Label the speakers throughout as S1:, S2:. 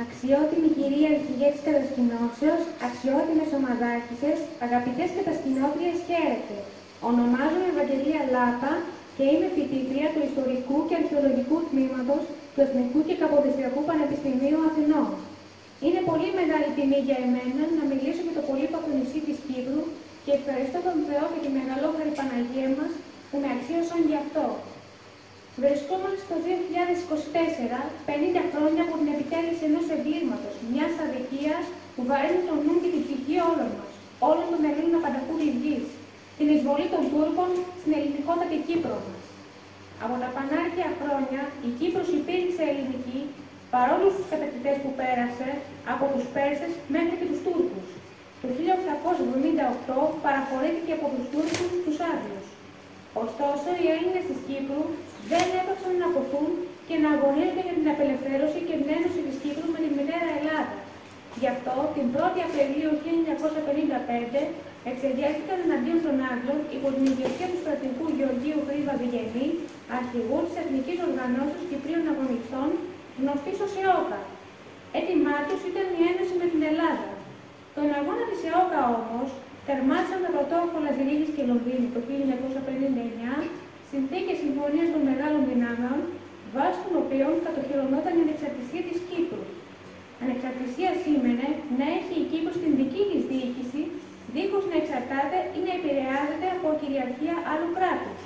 S1: Αξιότιμη κυρία αρχηγέ της κατασκηνώσεως, αξιότιμες ομαδάρχησες, αγαπητές κατασκηνώτριες, χαίρετε. Ονομάζομαι Ευαγγελία Λάπα και είμαι φοιτήτρια του Ιστορικού και Αρχαιολογικού Τμήματος του Εθνικού και Καποδιστριακού Πανεπιστημίου Αθηνών. Είναι πολύ μεγάλη τιμή για εμένα να μιλήσω για το πολύπαθο νησί της Κύπρου και ευχαριστώ τον Θεό και τη μεγαλόχαρη Παναγία μας που με αξίωσαν γι' αυτό. Βρισκόμαστε στο 2024, 50 χρόνια από την επιτέλεση ενός εγκλήματος, μιας αδικίας που βαρύνει τον νου και την ψυχή όλων των Ελλήνων απανταχού γης, την εισβολή των Τούρκων στην ελληνικότατη Κύπρο μας. Από τα πανάρχια χρόνια η Κύπρος υπήρξε ελληνική, παρόλο στους κατακτητές που πέρασε, από τους Πέρσες μέχρι και τους Τούρκους. Το 1878 παραχωρήθηκε από τους Τούρκους στους Άγγλους. Ωστόσο, οι Έλληνες της Κύπρου δεν έπαψαν να αποθούν και να αγωνίζονται για την απελευθέρωση και την ένωση της Κύπρου με τη μητέρα Ελλάδα. Γι' αυτό, την 1η Απριλίου 1955, εξεγέρθηκαν εναντίον των Άγγλων υπό την ηγεσία του στρατηγού Γεωργίου Γρήβα Βιγενή, αρχηγού της Εθνικής Οργανώσεως Κυπρίων Αγωνιστών, γνωστής ως ΕΟΚΑ. Έτοιμά τους ήταν η ένωση με την Ελλάδα. Τον αγώνα της ΕΟΚΑ όμως τερμάτισαν τα πρωτόκολλα Ζηλίκης και Λονδίνου το 1959, συνθήκες συμφωνίας των μεγάλων δυνάμεων, βάσει των οποίων κατοχυρωνόταν η ανεξαρτησία της Κύπρου. Ανεξαρτησία σήμαινε να έχει η Κύπρος την δική της διοίκηση, δίχως να εξαρτάται ή να επηρεάζεται από κυριαρχία άλλου κράτους.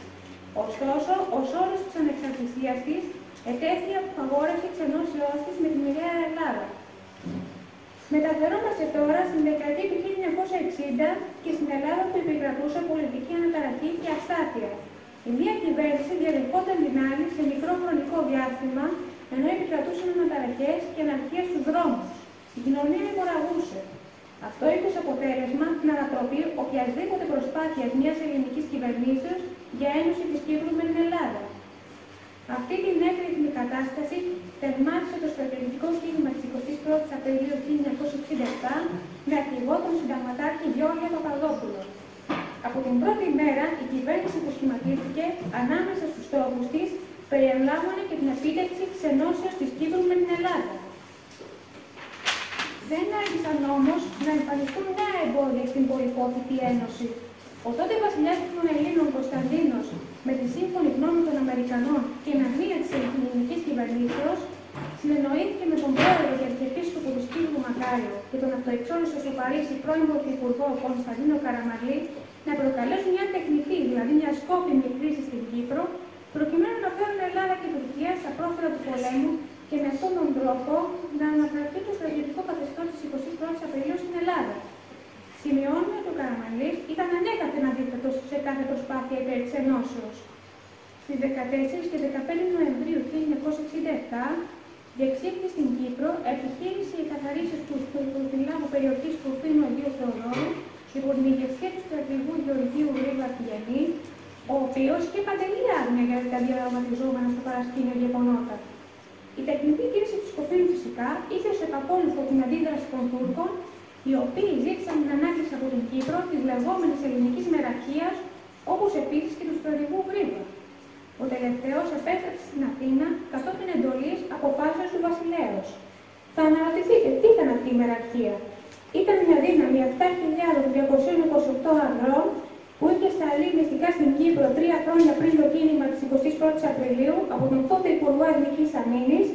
S1: Ωστόσο, ως όρος της ανεξαρτησίας της, ετέθη απαγόρευση εξενώσεώς της με τη μοιραία Ελλάδα. Μεταφερόμαστε τώρα στην δεκαετία του 1960 και στην Ελλάδα που επικρατούσε πολιτική αναταραχή και αστάθεια. Η μία κυβέρνηση διαδεχόταν την άλλη σε μικρό χρονικό διάστημα, ενώ επικρατούσαν αναταραχές και αναρχία στους δρόμους. Η κοινωνία αιμορραγούσε. Αυτό είχε ως αποτέλεσμα την ανατροπή οποιασδήποτε προσπάθειας μιας ελληνικής κυβερνήσεως για ένωση της Κύπρου με την Ελλάδα. Αυτή την έκρηκτη κατάσταση τερμάτισε το στρατιωτικό κίνημα της 21ης Απριλίου 1967 με αρχηγό τον συνταγματάρχη Γιώργιο Παπαδόπουλο. Από την πρώτη μέρα η κυβέρνηση που σχηματίστηκε ανάμεσα στους στόχους της περιέλαμβανε και την επίτευξη της ενώσεως της Κύπρου με την Ελλάδα. Δεν άργησαν όμως να εμφανιστούν νέα εμπόδια στην πολυπόθητη ένωση. Ο τότε βασιλιάς των Ελλήνων Κωνσταντίνος, με τη σύμφωνη γνώμη των Αμερικανών και εν αγνία της ελληνικής κυβερνήσεως, συνεννοήθηκε με τον πρόεδρο και αρχιεπίσκοπο του Κύπρου Μακάριο και τον αυτοεξόριστο στο Παρίσι πρώην Πρωθυπουργό Κωνσταντίνο Καραμαλή να προκαλέσουν μια τεχνητή, δηλαδή μια σκόπιμη κρίση στην Κύπρο, προκειμένου να φέρουν Ελλάδα και Τουρκία στα πρόθυρα του πολέμου και με αυτόν τον τρόπο να αναφερθεί το στρατιωτικό καθεστώς της 21ης Απριλίου στην Ελλάδα. Σημειώνουμε ότι ο Καραμαλής ήταν ανέκαθεν αντίθετος σε κάθε προσπάθεια υπέρ της ενώσεως. Στις 14 και 15 Νοεμβρίου 1967 διεξήχθη στην Κύπρο επιχείρηση εκαθαρίσεως του λάμου περιοχής του Φίνου Αγίου Θεοδόρου υπό την ηγεσία του στρατηγού Γεωργίου Γρήβα Βιγενή, ο οποίος και παντελή άγνοια για τα διαδραματιζόμενα στο παρασκήνιο γεγονότα. Η τεχνητή κρίση του Σκοφίνου φυσικά είχε ως επακόλουθο την αντίδραση των Τούρκων, οι οποίοι ζήτησαν την ανάκληση από την Κύπρο της λεγόμενης ελληνικής μεραρχίας, όπως επίσης και του στρατηγού Γρήβα. Ο τελευταίος επέστρεψε στην Αθήνα κατόπιν εντολής αποφάσεως του βασιλέως. Θα αναρωτηθείτε, τι ήταν αυτή η μεραρχία? Ήταν μια δύναμη 7.228 ανδρών που είχε σταλεί μυστικά στην Κύπρο 3 χρόνια πριν το κίνημα της 21ης Απριλίου από τον τότε Υπουργό Εθνικής Αμήνης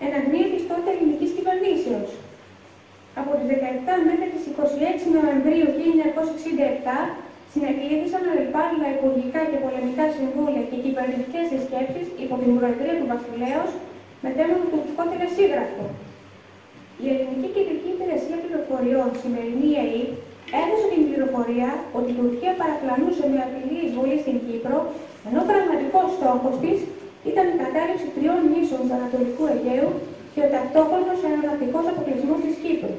S1: εν αγνία της τότε ελληνικής κυβερνήσεως. Από τις 17 μέχρι τις 26 Νοεμβρίου 1967 συνεκλήθησαν αλληλπάλληλα υπουργικά και πολεμικά συμβούλια και κυβερνητικές συσκέψεις υπό την προεδρία του Βασιλέως με θέμα το τουρκικό τελεσίγραφο. Η Ελληνική Κεντρική Υπηρεσία Πληροφοριών, σημερινή ΕΕΠ, έδωσε την πληροφορία ότι η Τουρκία παραπλανούσε με απειλή εισβολή στην Κύπρο, ενώ πραγματικός στόχος της ήταν η κατάληψη 3 νήσων του Ανατολικού Αιγαίου και ο ταυτόχρονος αεροναυτικός αποκλεισμός της Κύπρου.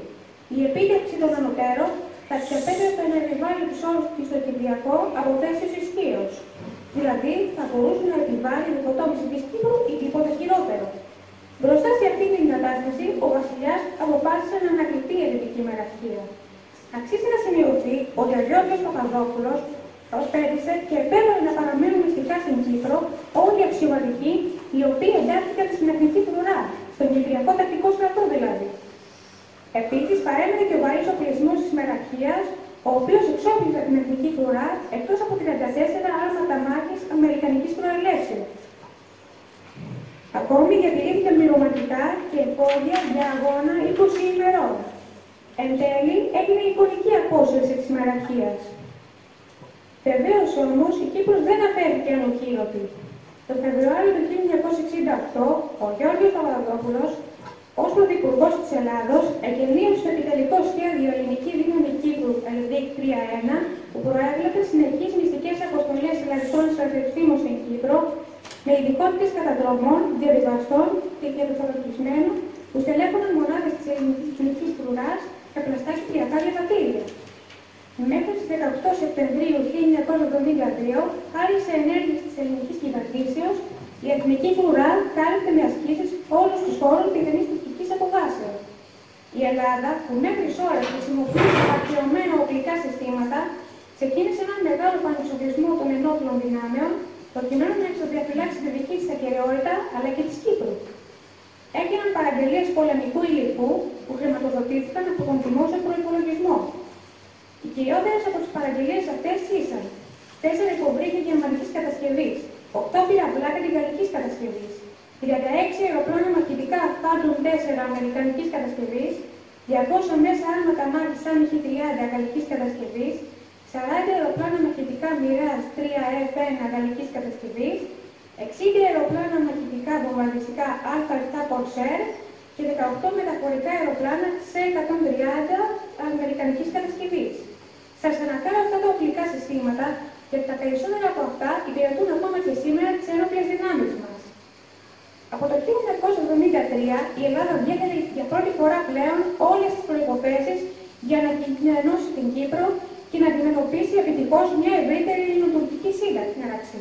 S1: Η επίτευξη των ανωτέρων θα της επέτρεπε να επιβάλλει τους όρους της στο Κυπριακό από θέσεις ισχύως. Δηλαδή, θα μπορούσε να επιβάλλει δικοτόμηση της Κύπρου ή τίποτα χειρότερο. Μπροστά σε αυτή την κατάσταση, ο βασιλιάς αποφάσισε να ανακληθεί η ελληνική μεραρχία. Αξίζει να σημειωθεί ότι ο Γιώργος Παπαδόπουλος προσπάθησε και επέβαλε να παραμείνουν μυστικά στην Κύπρο όλοι οι αξιωματικοί οι οποίοι εντάχθηκαν στην εθνική φρουρά, στον Κυπριακό τακτικό στρατό δηλαδή. Επίσης, παρέμενε και ο βαρύς οπλισμός της Μεραρχίας, ο οποίος εξόπλιζε την εθνική φρουρά εκτός από 34 άρματα μάχης αμερικανικής προελεύσεως. Ακόμη διατηρήθηκαν πληρωματικά και εφόδια για αγώνα 20 ημερών. Εν τέλει, έγινε η εικονική απόσυρση της Μεραρχίας. Βεβαίως όμως, η Κύπρος δεν αφέθηκε ανοχήρωτη. Το Φεβρουάριο του 1968, ο Γιώργος Παπαδόπουλος, ως Πρωθυπουργός της Ελλάδος, εκενίωσε το επιτελικό σχέδιο Ελληνική Δύναμη Κύπρου ΕΛΔΙΚ 3.1, που προέβλεπε συνεχείς μυστικές αποστολές ελλαδικών στρατιωτικών στην Κύπρο, με ειδικότητες καταδρομών, διαβιβαστών και κερδοφορτισμένων που στελέχωναν μονάδες της ελληνικής φρουράς και πλαστά κυπριακά διαβατήρια. Μέχρι τις 18 Σεπτεμβρίου 1972, χάρη σε ενέργειες της ελληνικής κυβερνήσεως, η εθνική φρουρά κάλυπτε με ασκήσεις όλους τους χώρους πιθανής τουρκικής αποβάσεως. Η Ελλάδα, που μέχρι ώρας χρησιμοποιούσε απαρχαιωμένα οπλικά συστήματα, ξεκίνησε έναν μεγάλο πανεξοπλισμό των ενόπλων δυνάμεων, προκειμένου να εξωδιαφυλάξει τη δική της ακεραιότητα αλλά και της Κύπρου. Έγιναν παραγγελίες πολεμικού υλικού που χρηματοδοτήθηκαν από τον δημόσιο προϋπολογισμό. Οι κυριότερες από τις παραγγελίες αυτές ήσαν 4 υποβρύχια γερμανικής κατασκευής, 8 πυραυλάκια της γαλλικής κατασκευής, 36 αεροπλάνα μαχητικά Phantom 4 αμερικανικής κατασκευής, 200 μέσα άρματα μάχης AMH-30 γαλλικής κατασκευής, 40 αεροπλάνα μαχητικά Mirage 3F1 γαλλικής κατασκευής, 60 αεροπλάνα μαχητικά βομβαρδιστικά Α7 Corsair και 18 μεταφορικά αεροπλάνα C-130 αμερικανικής κατασκευής. Σας αναφέρω αυτά τα οπλικά συστήματα, γιατί τα περισσότερα από αυτά υπηρετούν ακόμα και σήμερα τις ένοπλες δυνάμεις μας. Από το 1973 η Ελλάδα διέθετε για πρώτη φορά πλέον όλες τις προϋποθέσεις για να ενώσει την Κύπρο και να αντιμετωπίσει επιτυχώς μια ευρύτερη ελληνοτουρκική σύραξη.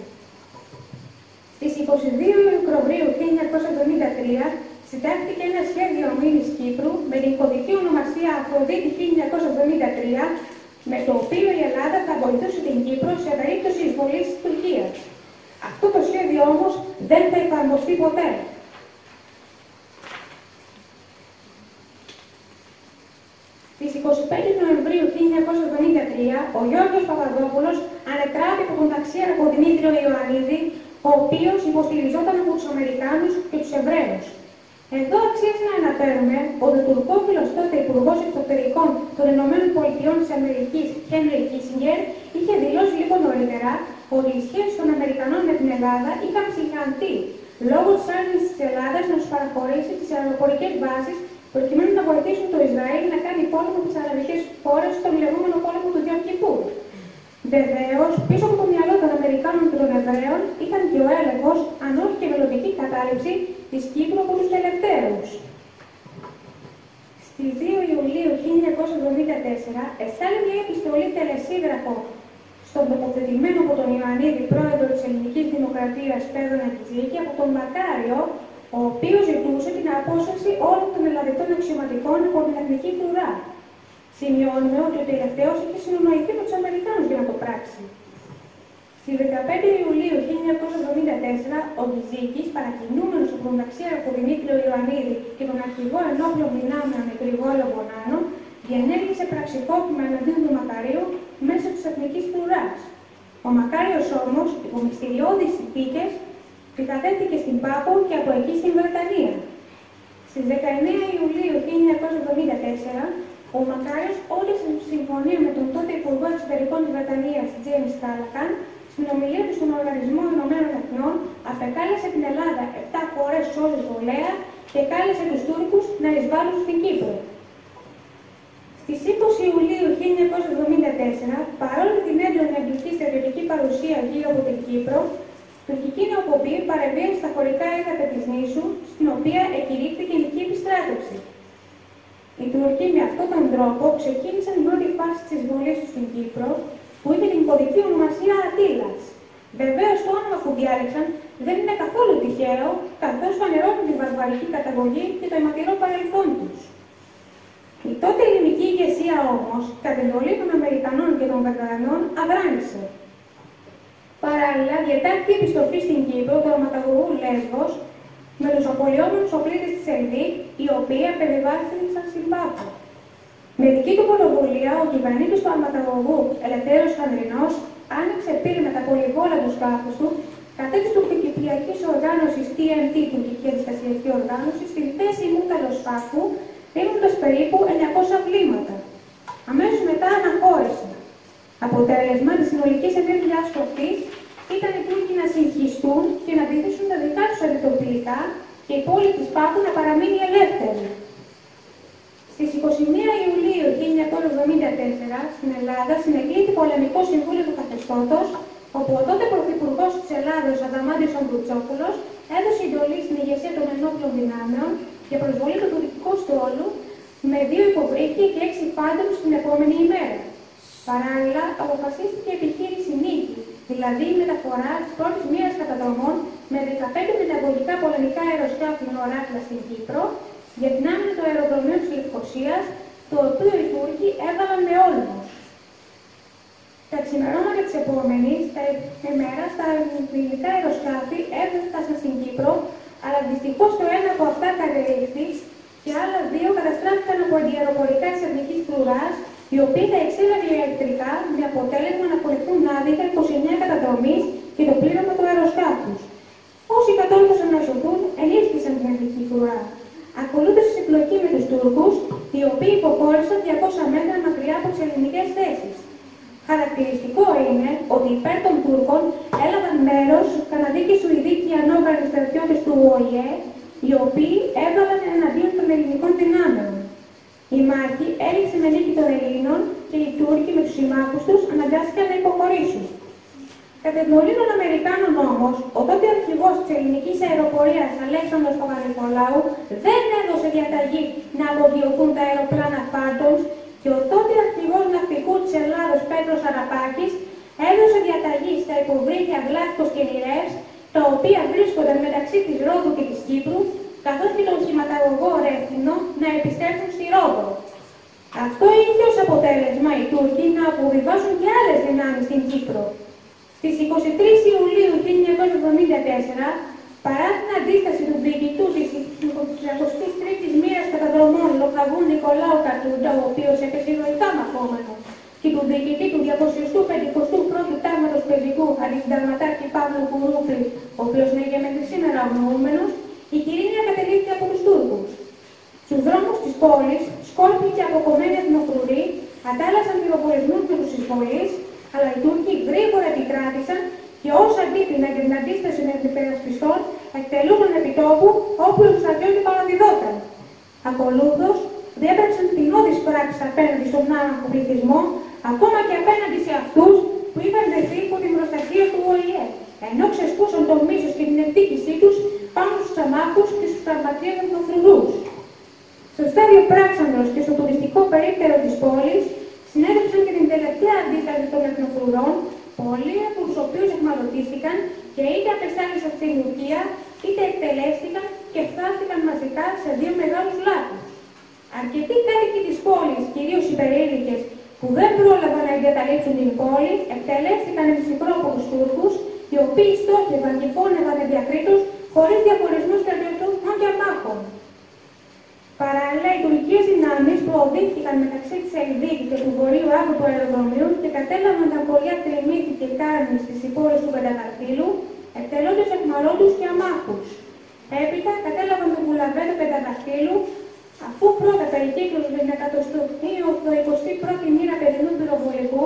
S1: Στις 22 Οκτωβρίου 1973 συντάχθηκε ένα σχέδιο αμήνης Κύπρου με την κωδική ονομασία Αφροδίτη 1973, με το οποίο η Ελλάδα θα βοηθούσε την Κύπρο σε περίπτωση εισβολής της Τουρκίας. Αυτό το σχέδιο όμως δεν θα εφαρμοστεί ποτέ. Στις 25 Νοεμβρίου 1973, ο Γιώργος Παπαδόπουλος ανετράπη από τον ταξίαρχο Δημήτριο Ιωαννίδη, ο οποίος υποστηριζόταν από τους Αμερικάνους και τους Εβραίους. Εδώ αξίζει να αναφέρουμε ότι ο τουρκόφιλος τότε Υπουργός Εξωτερικών των ΗΠΑ της Αμερικής, Χένρι Κίσινγκερ, είχε δηλώσει λίγο νωρίτερα ότι οι σχέσεις των Αμερικανών με την Ελλάδα είχαν ψυχανθεί λόγω της άρνησης της Ελλάδας να τους παραχωρήσει τις αεροπορικές βάσεις προκειμένου να βοηθήσουν το Ισραήλ να κάνει πόλεμο με τις αραβικές χώρες στον λεγόμενο πόλεμο του Γιόμ Κιπούρ. Βεβαίως, πίσω από το μυαλό των Αμερικάνων και των Εβραίων ήταν και ο έλεγχος, αν όχι και μελλοντική κατάληψη, της Κύπρου από τους τελευταίους. Στις 2 Ιουλίου 1974 εστάλει μια επιστολή τελεσίγραφο στον τοποθετημένο από τον Ιωαννίδη πρόεδρο της Ελληνικής Δημοκρατίας Φέδωνα Κιζίκη από τον Μακάριο, ο οποίος ζητούσε την απόσταση όλων των ελλαδικών αξιωματικών από την εθνική φρουρά. Σημειώνουμε ότι ο τελευταίος είχε συνονοηθεί με τους Αμερικάνους για να το πράξει. Στις 15 Ιουλίου 1974, ο Κιζίκης, παρακινούμενος από τον ταξίαρχο Δημήτριο Ιωαννίδη και τον αρχηγό ενόπλων δυνάμεων Γρηγόριο Μπονάνο, διενέργησε πραξικόπημα εναντίον του Μακαρίου μέσω της εθνικής φρουράς. Ο Μακάριος όμως, υπό μυστηριώδεις συνθήκες, κατατέθηκε στην Πάπο και από εκεί στην Βρετανία. Στις 19 Ιουλίου 1974, ο Μακάριος όρισε συμφωνία με τον τότε Υπουργό Εξωτερικών της Βρετανίας, James Callaghan, στην ομιλία του στον Οργανισμό Ηνωμένων Εθνών, απεκάλεσε την Ελλάδα 7 φορές ως εισβολέα και κάλεσε τους Τούρκους να εισβάλλουν στην Κύπρο. Στις 20 Ιουλίου 1974, παρόλο την έντονη αγγλική στρατιωτική παρουσία γύρω από την Κύπρο, τουρκική νεοπομπή παρεμβαίνει στα χωρικά ύδατα της νήσου, στην οποία εκηρύχθηκε γενική επιστράτευση. Οι Τούρκοι με αυτόν τον τρόπο ξεκίνησαν την πρώτη φάση της εισβολής τους στην Κύπρο, που είχε την κωδική ονομασία Ατήλας. Βεβαίως το όνομα που διάλεξαν δεν είναι καθόλου τυχαίο, καθώς φανερώνουν τη βαρβαρική καταγωγή και το αιματηρό παρελθόν τους. Η τότε ελληνική ηγεσία όμως, κατ' εντολή των Αμερικανών και των Βρετανών, αδράνησε. Παράλληλα, διετάχθηκε επιστροφή στην Κύπρο του αρωματαγωγού Λέσβος με τους απολυόμενους οπλίτες της ΕΛΔΙΚ, οι οποίοι απεβιβάστηκαν στην Πάφο. Με δική του πρωτοβουλία, ο κυβερνήτης του αρματαγωγού Ελευθέριος Χανδρινός άνοιξε πύρη τα πολυβόλα του σκάφους του κατά της τουρκοκυπριακής οργάνωσης TMT, τουρκική αντιστασιακή οργάνωση, στη θέση μούταλο-σκάφου, ρίχνοντας περίπου 900 πλήματα. Αμέσως μετά αναχώρησε. Αποτέλεσμα της συνολικής ενέργειας αυτής ήταν οι Τούρκοι να συγχυστούν και να αντιθέσουν τα δικά τους αντιτοπιλικά και η πόλη της Πάκου να παραμείνει ελεύθερη. Στις 21 Ιουλίου 1974, στην Ελλάδα, συνεκλήθη πολεμικό συμβούλιο του καθεστώτος, όπου ο τότε Πρωθυπουργός της Ελλάδος, Αδαμάντιος Αμβουρτσόπουλος, έδωσε εντολή στην ηγεσία των ενόπλων δυνάμεων για προσβολή του τουρκικού στόλου με 2 υποβρύχια και 6 φάντομους την επόμενη ημέρα. Παράλληλα, αποφασίστηκε η επιχείρηση Νίκη, δηλαδή η μεταφορά της πρώτης μοίρας καταδρομών με 15 μεταβολικά πολεμικά αεροσκάφη με οράκλα στην Κύπρο για την άμυνα του αεροδρομίου της Λευκωσίας, το οποίο οι Τούρκοι έβαλαν με όλμος. Τα ξημερώματα της επόμενης ημέρα, τα ελληνικά αεροσκάφη έφτασαν στην Κύπρο, αλλά δυστυχώς το ένα από αυτά κατερρύχθη και άλλα 2 καταστράφηκαν από αντιαεροπορικά της εθνικής φρουράς, οι οποίοι τα εξέλαβε ηλεκτρικά με αποτέλεσμα να απολυθούν άδικα 29 καταδρομής και το πλήρωμα του αεροσκάφους. Όσοι κατόρθωσαν να σωθούν, ενίσχυσαν την εθνική φρουρά. Ακολούθησε συμπλοκή με τους Τούρκους, οι οποίοι υποχώρησαν 200 μέτρα μακριά από τις ελληνικές θέσεις. Χαρακτηριστικό είναι ότι υπέρ των Τούρκων έλαβαν μέρος Καναδοί και Σουηδοί και οι ανώκαρδοι στρατιώτες του ΟΗΕ, οι οποίοι έβαλαν εναντίον των ελληνικών δυνάμεων. Η μάχη έληξε με νίκη των Ελλήνων και οι Τούρκοι με τους συμμάχους τους αναγκάστηκαν να υποχωρήσουν. Κατά τιμωρή των Αμερικάνων όμως, ο τότε αρχηγός της ελληνικής αεροπορίας Αλέξανδρος Παπανικολάου δεν έδωσε διαταγή να απογειωθούν τα αεροπλάνα Phantoms και ο τότε αρχηγός ναυτικού της Ελλάδος Πέτρος Αραπάκης έδωσε διαταγή στα υποβρύχια Γλάφκος και Νηρές, τα οποία βρίσκονταν μεταξύ της Ρόδου και της Κύπρου, καθώς και τον σχηματαγωγό Ρεύθυνο να επιστρέψουν στη Ρόδο. Αυτό είχε ως αποτέλεσμα οι Τούρκοι να αποβιβάσουν και άλλες δυνάμεις στην Κύπρο. Στις 23 Ιουλίου 1974, παρά την αντίσταση του διοικητού της 23ης μοίρας καταδρομών Λοκαβού Νικολάου Κατούντα, ο οποίος έπεσε ηρωικά μαχόμενο, και του διοικητή του 251ου τάγματος πεζικού αντισυνταγματάρχη Παύλου Κουρούπλη, ο οποίος είναι μέχρι σήμερα αγνοούμενος, η Κυρίνια κατελήφθη από τους Τούρκους. Στους δρόμους της πόλης σκόρπιοι και αποκομμένοι εθνοφρουροί αντάλλασαν πυροβολισμούς με τους εισβολείς, αλλά οι Τούρκοι γρήγορα επικράτησαν και ως αντίπεινα για την αντίσταση των υπερασπιστών εκτελούσαν επιτόπου όπου οι στρατιώτες παραδιδόταν. Ακολούθως, διέπραξαν ποινώδεις πράξεις απέναντι στον άμαχο πληθυσμό, ακόμα και απέναντι σε αυτούς που είχαν δεθεί υπό την προστασία του ΟΗΕ, ενώ ξεσπούσαν το μίσος και την εκδίκησή τους πάνω στους αμάχους και στους τραυματίες εθνοφρουρούς. Στο στάδιο Πράξανδρος και στο τουριστικό περίπτερο της πόλης συνέδεψαν και την τελευταία αντίσταση των εθνοφρουρών, πολλοί από τους οποίους εχμαλωτίστηκαν και είτε απεστάλησαν στην Τουρκία, είτε εκτελέστηκαν και φτάστηκαν μαζικά σε 2 μεγάλους λάκους. Αρκετοί κάτοικοι της πόλης, κυρίως οι περίεργες, που δεν πρόλαβαν να εγκαταλείψουν την πόλη, εκτελέστηκαν εμψυχρό από τους Τούρκους, οι οποίοι στόχευαν και φώνευαν διακρίτως χωρίς διαχωρισμό στρατιωτών και αμάχων. Παράλληλα, οι τουρκικές δυνάμεις προοδεύτηκαν μεταξύ της Ελβίκη και του βορείου άκρου του αεροδρομίου και κατέλαβαν τα χωριά Τριμήθη και Κάρμη στις υπόρες του Πενταδαχτύλου, εκτελώντας αιχμαλώτους και αμάχους. Έπειτα κατέλαβαν τον Κουλαβέ του Πενταδαχτύλου, αφού πρώτα περικύκλωσαν την 121η μοίρα παιδινού πυροβολικού,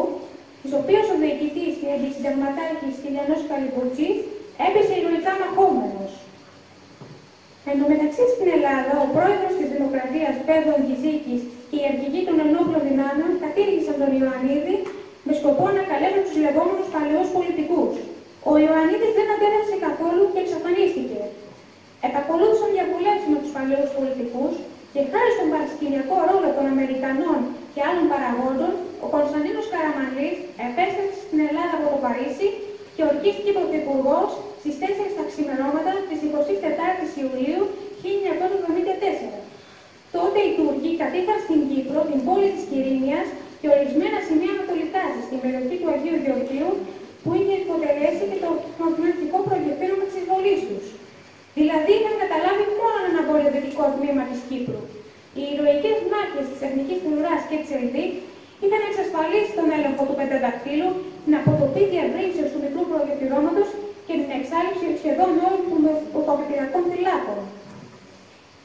S1: της οποίας ο διοικητής και αντισυνταγματάρχης Κυλιανός Καλυμπουτσής έπεσε ηρωικά μαχόμενος. Εν τω μεταξύ στην Ελλάδα, ο πρόεδρος της Δημοκρατίας Πέδων Κιζίκης και οι αρχηγοί των ενόπλων δυνάμεων κατήργησαν τον Ιωαννίδη με σκοπό να καλέσουν τους λεγόμενους παλαιούς πολιτικούς. Ο Ιωαννίδης δεν αντέδρασε καθόλου και εξαφανίστηκε. Επακολούθησαν διαβουλεύσεις με τους παλαιούς πολιτικούς και χάρη στον παρασκηνιακό ρόλο των Αμερικανών και άλλων παραγόντων, ο Κωνσταντίνος Καραμανλής επέστρεψε στην Ελλάδα από το Παρίσι και ορκίστηκε πρωθυπουργός στις 4 τα ξημερώματα της 24ης Ιουλίου 1974. Τότε οι Τούρκοι κατήχαν στην Κύπρο την πόλη της Κυρίνιας και ορισμένα σημεία ανατολικά της, στην περιοχή του Αγίου Γεωργίου, που είχε υποτελέσει και το εθνικό προγεφύρωμα της εισβολής τους. Δηλαδή είχαν καταλάβει μόνο ένα βορειοδυτικό τμήμα της Κύπρου. Οι ηρωικές μάχες μάχες της Εθνικής Φρουράς και της Ελβίκ ήταν να εξασφαλίσει τον έλεγχο του πενταδακτύλου, την αποτροπή διευρύνσεως του μικρού προδιαφυρώματος και την εξάλληψη σχεδόν όλων των οπαπητηριακών φυλάκων.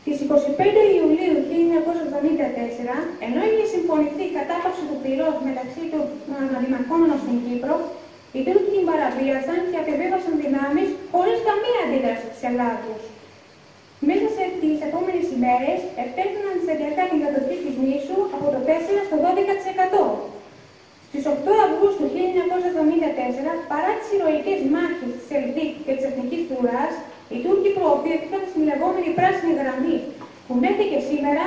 S1: Στις 25 Ιουλίου 1974, ενώ είχε συμφωνηθεί η κατάπαυση του πυρός μεταξύ των αναδημαρχόμενων στην Κύπρο, οι Τούρκοι την παραβίασαν και απεβίβασαν δυνάμεις χωρίς καμία αντίδραση της Ελλάδος. Μέσα στις επόμενες ημέρες επέκτηναν σταδιακά την κατοχή της νήσου από το 4% στο 12%. Στις 8 Αυγούστου 1974, παρά τις ηρωικές μάχες της Ελβίκ και της Εθνικής Φρουράς, οι Τούρκοι προωθήθηκαν στην λεγόμενη πράσινη γραμμή, που μέχρι και σήμερα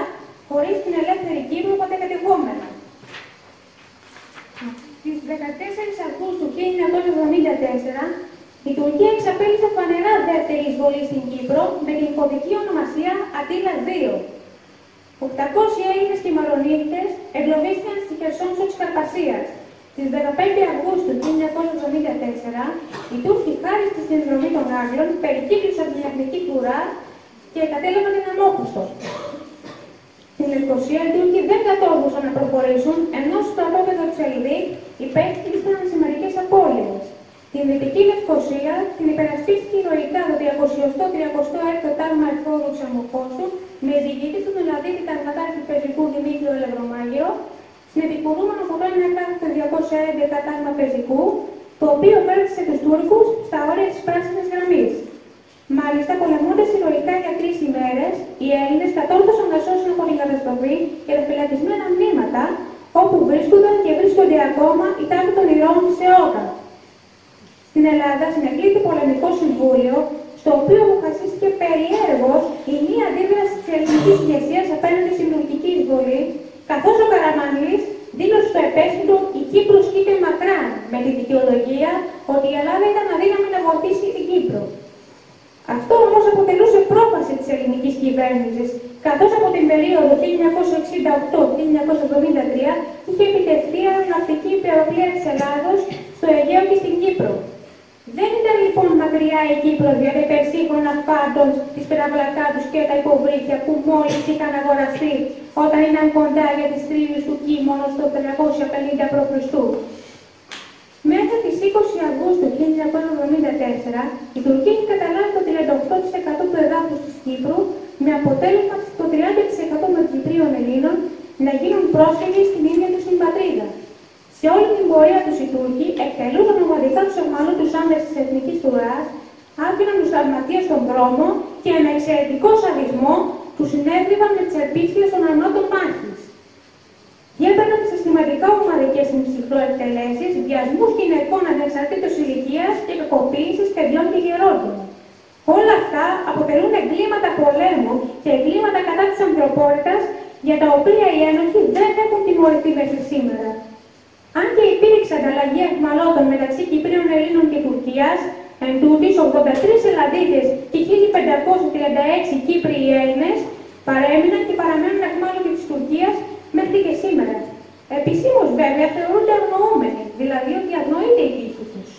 S1: χωρίς την ελεύθερη Κύπρο πατεκατεγόμενα. Στις 14 Αυγούστου 1974, η Τουρκία εξαπέλυσε φανερά δεύτερη εισβολή στην Κύπρο με την κωδική ονομασία Αττίλα II. 800 Έλληνες και Μαρονίτες εγκλωβίστηκαν στη Χερσόνησο της Καρπασίας. Στις 15 Αυγούστου 1974, οι Τούρκοι, χάρη στη συνδρομή των Άγγλων, περικύκλωσαν την Εθνική Φρουρά και κατέλαβαν την Αμόχωστο. Στην Λευκοσία, οι Τούρκοι δεν κατόρθωσαν να προχωρήσουν, ενώ στο στρατόπεδο της Ελβίκ υπέστησαν σε μερικές απώλειες. Την Δυτική Λευκοσία την υπερασπίστηκε ηρωικά το 236ο τάγμα Εχθόδου Ξαμοχώστου με διοικητή του Ελλαδίτη ταγματάρχη πεζικού Δημήτριο Ελευρομάγειρο, συνεπικουρούμενο από το 211 τάγμα πεζικού, το οποίο κράτησε τους Τούρκους στα όρια της πράσινης γραμμής. Μάλιστα, πολεμώντας ηρωικά για 3 ημέρες, οι Έλληνες κατόρθωσαν να σώσουν από την καταστροφή και τα φυλακισμένα μνήματα, όπου βρίσκονταν και βρίσκονται ακόμα οι τάφοι των ηρώων της ΕΟΚΑ. Στην Ελλάδα συνεκλήθη πολεμικό συμβούλιο, στο οποίο αποφασίστηκε περιέργως η μη αντίδραση της ελληνικής ηγεσίας απέναντι στην τουρκική εισβολή, καθώς ο Καραμανλής δήλωσε στο επέσχυντο «Η Κύπρος κοίται μακράν» με τη δικαιολογία ότι η Ελλάδα ήταν αδύναμη να βοηθήσει την Κύπρο. Αυτό όμως αποτελούσε πρόφαση της ελληνικής κυβέρνησης, καθώς από την περίοδο 1968-1973 είχε επιτευχθεί αεροναυτική υπεροπλία της Ελλάδος στο Αιγαίο και στην Κύπρο. Δεν ήταν λοιπόν μακριά η Κύπρος για τα υπερσύγχρονα φάντων, τις πυραυλακάτους και τα υποβρύχια που μόλις είχαν αγοραστεί όταν ήταν κοντά για τις τρίβεις του Κίμωνος το 350 π.Χ. Μέχρι τις 20 Αυγούστου 1974, η Τουρκία είχε καταλάβει το 38% του εδάφους της Κύπρου, με αποτέλεσμα το 30% των Κυπρίων Ελλήνων να γίνουν πρόσφυγες στην ίδια τους την πατρίδα. Σε όλη την πορεία τους οι Τούρκοι εκτελούσαν ομαδικά τους αιχμαλώτους άντρες της Εθνικής Φρουράς, άφηναν τους τραυματίες στον δρόμο και με εξαιρετικό σαδισμό τους συνέδριβαν με τις επίθλες των αρμάτων μάχης. Διέπαιρναν συστηματικά ομαδικές ψυχροεκτελέσεις, βιασμούς γυναικών ανεξαρτήτως ηλικίας και κακοποίησης παιδιών και γερόντων. Όλα αυτά αποτελούν εγκλήματα πολέμου και εγκλήματα κατά της ανθρωπότητας, για τα οποία οι ένοχοι δεν έχουν τιμωρηθεί μέχρι σήμερα. Αν και υπήρξε ανταλλαγή αιχμαλώτων μεταξύ Κυπρίων Ελλήνων και Τουρκίας, εν τούτης 83 Ελλαδίτες και 1536 Κύπριοι Έλληνες παρέμειναν και παραμένουν αιχμάλωτοι της Τουρκίας μέχρι και σήμερα. Επισήμως βέβαια θεωρούνται αγνοούμενοι, δηλαδή ότι αγνοείται η τύχη τους.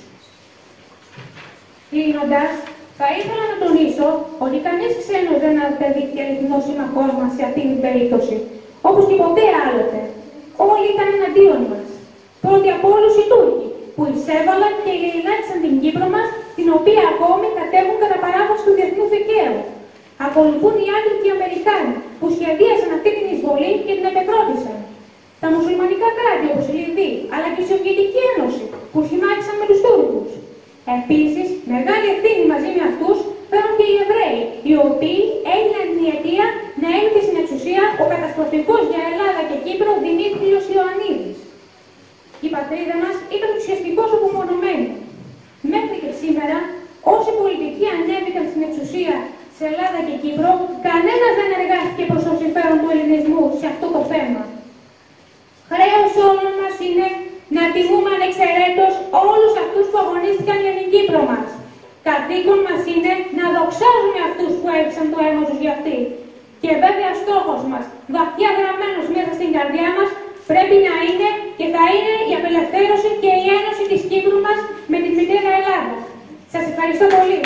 S1: Κλείνοντας, θα ήθελα να τονίσω ότι κανείς ξένος δεν απεδείχθηκε αληθινός σύμμαχός μας σε αυτήν την περίπτωση, όπως και ποτέ άλλοτε. Όλοι ήταν εναντίον μας. Πρώτοι από όλους οι Τούρκοι, που εισέβαλαν και ειρηνάτισαν την Κύπρο μας, την οποία ακόμη κατέχουν κατά παράβαση του διεθνούς δικαίου. Ακολουθούν οι Άγγλοι και οι Αμερικάνοι, που σχεδίασαν αυτή την εισβολή και την επετρώτησαν. Τα μουσουλμανικά κράτη, όπως η Λιβύη, αλλά και η Σοβιετική Ένωση, που σχημάτισαν με τους Τούρκους. Επίσης, μεγάλη ευθύνη μαζί με αυτούς φέρουν και οι Εβραίοι, οι οποίοι έγιναν την αιτία να έλθει στην εξουσία ο καταστροφικός για Ελλάδα και Κύπρο Δημήτριος Ιωαννίδης. Η πατρίδα μας ήταν ουσιαστικώς απομονωμένη. Μέχρι και σήμερα, όσοι πολιτικοί ανέβηκαν στην εξουσία σε Ελλάδα και Κύπρο, κανένας δεν εργάστηκε προς το συμφέρον του ελληνισμού σε αυτό το θέμα. Χρέος όλων μας είναι να τιμούμε ανεξαιρέτως όλους αυτούς που αγωνίστηκαν για την Κύπρο μας. Καθήκον μας είναι να δοξάζουμε αυτούς που έριξαν το αίμα τους για αυτή. Και βέβαια στόχος μας, βαθιά γραμμένος μέσα στην καρδιά μας, πρέπει να είναι και θα είναι η απελευθέρωση και η ένωση της Κύπρου μας με την μητέρα Ελλάδα. Σας ευχαριστώ πολύ.